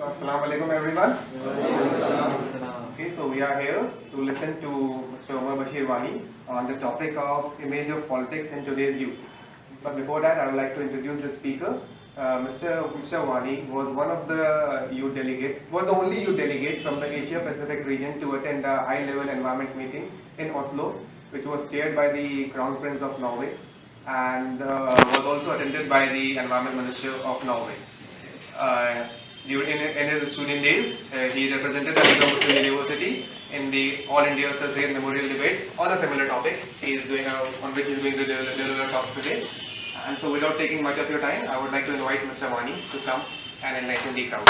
Assalamu alaikum everyone. Okay, so we are here to listen to Mr. Omar Bashir Wani on the topic of image of politics in today's youth. But before that, I would like to introduce the speaker. Mr. Wani was one of the youth delegates, was the only youth delegate from the Asia Pacific region to attend a high-level environment meeting in Oslo, which was chaired by the Crown Prince of Norway and was also attended by the Environment Minister of Norway. In his student days, he represented Muslim University in the All India ZHCET Memorial Debate on a similar topic on which he is going to deliver a talk today. And so without taking much of your time, I would like to invite Mr. Wani to come and enlighten the crowd.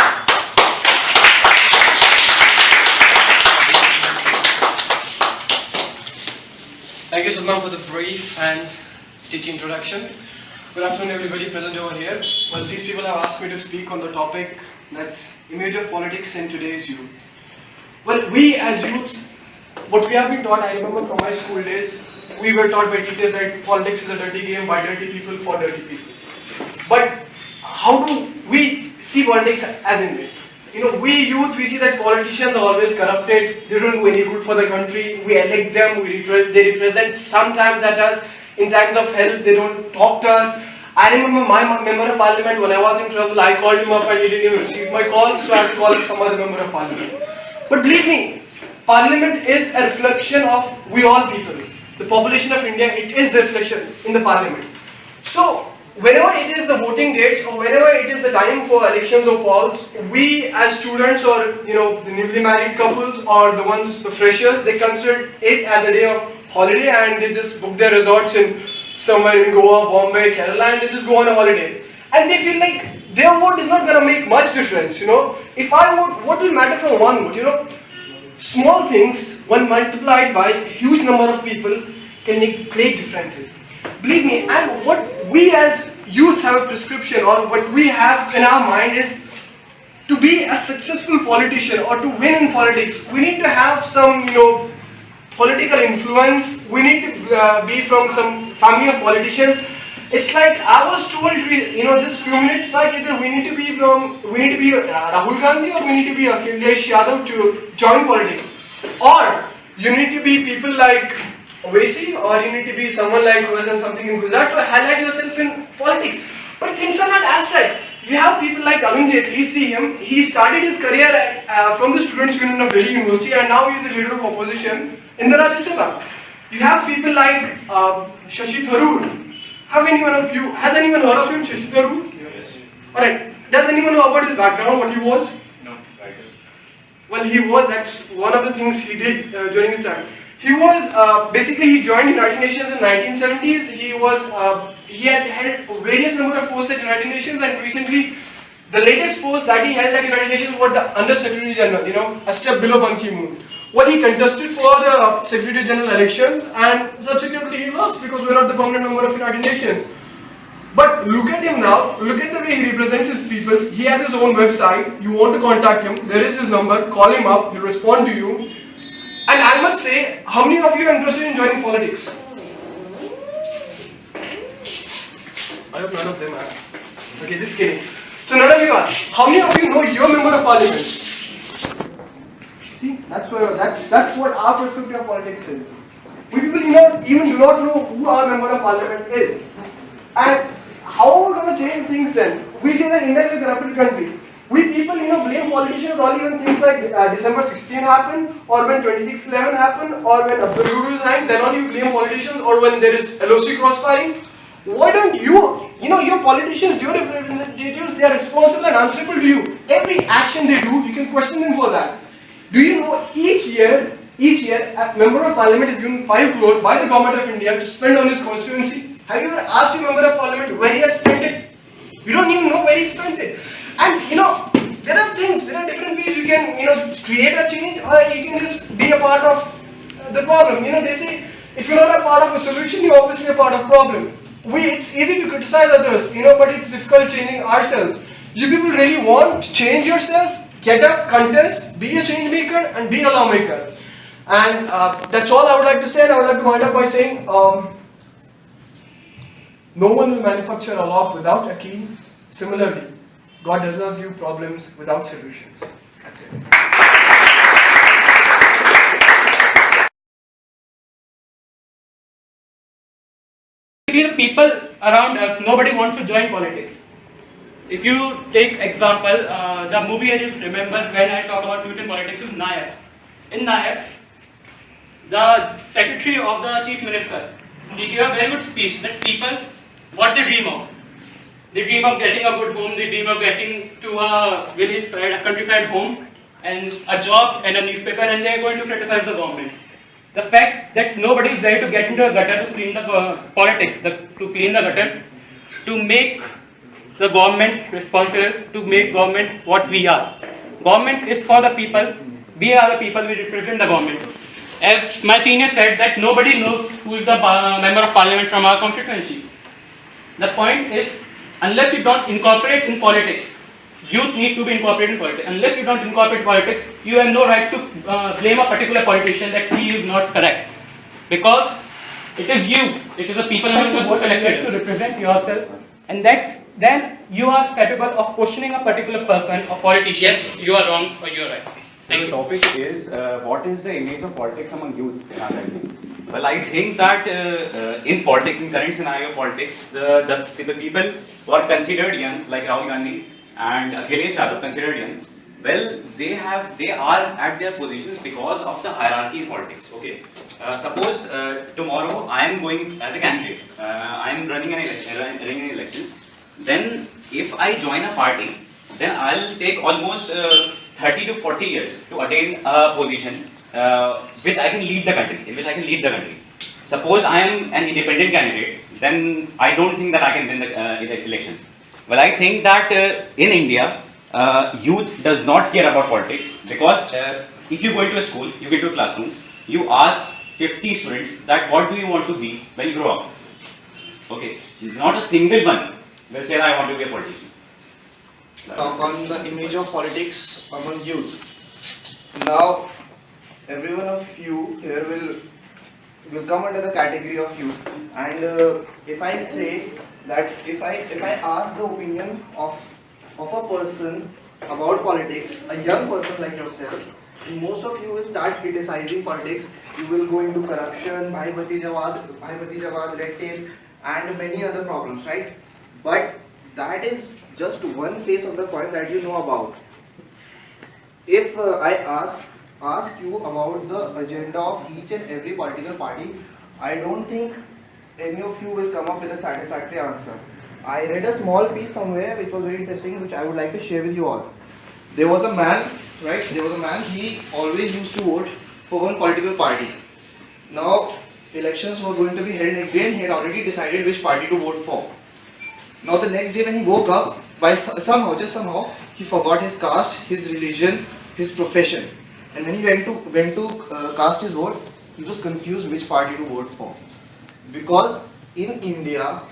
Thank you, Salman, for the brief and teaching introduction. Good afternoon, everybody present over here. Well, these people have asked me to speak on the topic that's image of politics in today's youth. Well, we as youths, what we have been taught, I remember from my school days, we were taught by teachers that politics is a dirty game by dirty people for dirty people. But how do we see politics as in it? We youth, we see that politicians are always corrupted, they don't do any good for the country, we elect them, they represent sometimes at us, in times of help, they don't talk to us. I remember my member of parliament, when I was in trouble, I called him up and he didn't even receive my call, so I had to call some other member of parliament. But believe me, parliament is a reflection of we all people. The population of India, it is the reflection in the parliament. So, whenever it is the voting dates or whenever it is the time for elections or polls, we as students or the newly married couples or the freshers, they consider it as a day of holiday and they just book their resorts in somewhere in Goa, Bombay, Kerala, and they just go on a holiday. And they feel like their vote is not going to make much difference, If I vote, what will matter from one vote, Small things, when multiplied by a huge number of people, can make great differences. Believe me, and what we as youths have a prescription or what we have in our mind is to be a successful politician or to win in politics, we need to have some, political influence. We need to be from some family of politicians. It's like I was told, just few minutes back, either we need to be Rahul Gandhi or we need to be Akhilesh Yadav to join politics, or you need to be people like Owaisi, or you need to be someone like who has done something in Gujarat to highlight yourself in politics. But things are not as such. We have people like Arun Jaitley, see him, he started his career from the Students' Union of Delhi University and now he is the leader of opposition in the Rajya Sabha. You have people like Shashi Tharoor. Has anyone heard of him, Shashi Tharoor? Yes. Alright, does anyone know about his background, what he was? No, I don't. Well, that's one of the things he did during his time. He was, basically he joined United Nations in 1970s, he had held various number of posts at United Nations and recently the latest post that he held at United Nations was the Under Secretary General, a step below Ban Ki-moon. Well, he contested for the Secretary General elections and subsequently he lost because we're not the permanent member of United Nations. But look at him now, look at the way he represents his people. He has his own website, you want to contact him, there is his number, call him up, he'll respond to you. And I must say, how many of you are interested in joining politics? I hope none of them are. Okay, just kidding. So none of you are. How many of you know your member of parliament? See, that's what our perspective of politics is. We people even do not know who our member of parliament is. And how are we going to change things then? We say that India is a corrupted country. We people, blame politicians only when things like December 16 happen, or when 26/11 happen, or when Abdul resigned, then only you blame politicians, or when there is LOC cross-firing. Why don't you, your politicians, your representatives, they are responsible and answerable to you. Every action they do, you can question them for that. Do you know each year, a member of parliament is given 5 crore by the government of India to spend on his constituency? Have you ever asked your member of parliament where he has spent it? You don't even know where he spends it. And there are different ways you can, create a change or you can just be a part of the problem. They say, if you're not a part of a solution, you're obviously a part of problem. It's easy to criticize others, but it's difficult changing ourselves. You people really want to change yourself, get up, contest, be a change maker and be a lawmaker. And that's all I would like to say, and I would like to wind up by saying, no one will manufacture a lock without a key. Similarly, God does not give problems without solutions. That's it. The people around us, nobody wants to join politics. If you take example, the movie I just remember when I talk about youth in politics is Nayak. In Nayak, the secretary of the chief minister, he gave a very good speech that people, what they dream of. They dream of getting a good home, they dream of getting to a village, a countryside home, and a job and a newspaper, and they are going to criticize the government. The fact that nobody is there to get into a gutter to clean the politics, to clean the gutter, to make the government responsible, to make government what we are. Government is for the people, we are the people, we represent the government. As my senior said, that nobody knows who is the member of parliament from our constituency. The point is, unless you don't incorporate in politics, youth need to be incorporated in politics. Unless you don't incorporate politics, you have no right to blame a particular politician that he is not correct. Because it is you, it is the people who are selected to represent yourself, and that then you are capable of questioning a particular person or politician. Yes, you are wrong or you are right. The topic is what is the image of politics among youth in our country? Well, I think that in politics, in current scenario of politics, the people who are considered young, like Rahul Gandhi and Akhilesh Yadav, considered young, well, they are at their positions because of the hierarchy in politics. Okay, suppose tomorrow I am going as a candidate, I am running an elections. Then, if I join a party, then I'll take almost 30 to 40 years to attain a position which I can lead the country. Suppose I am an independent candidate, then I don't think that I can win the elections. Well, I think that in India, youth does not care about politics, because if you go into a school, you get to a classroom, you ask 50 students that what do you want to be when you grow up? Okay, not a single one will say I want to be a politician. Talk on the image of politics among youth. Now, every one of you here will come under the category of youth. And if I say that if I ask the opinion of a person about politics, a young person like yourself, most of you will start criticizing politics. You will go into corruption, bhai-bhati jawad, red tape, and many other problems, right? But that is just one face of the coin that you know about. If I ask you about the agenda of each and every political party, I don't think any of you will come up with a satisfactory answer. I read a small piece somewhere which was very interesting, which I would like to share with you all. There was a man, right? He always used to vote for one political party. Now, elections were going to be held next day and he had already decided which party to vote for. Now the next day when he woke up, somehow, he forgot his caste, his religion, his profession. And when he went to cast his vote, he was confused which party to vote for. Because in India,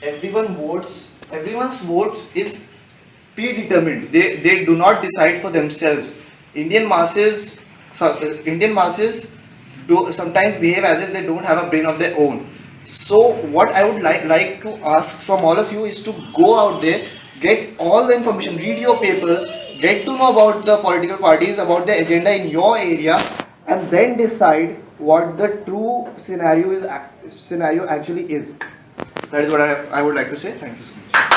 everyone's vote is predetermined. They do not decide for themselves. Indian masses do sometimes behave as if they don't have a brain of their own. So what I would like to ask from all of you is to go out there, get all the information, read your papers, get to know about the political parties, about the agenda in your area, and then decide what the true scenario actually is. That is what I would like to say. Thank you so much.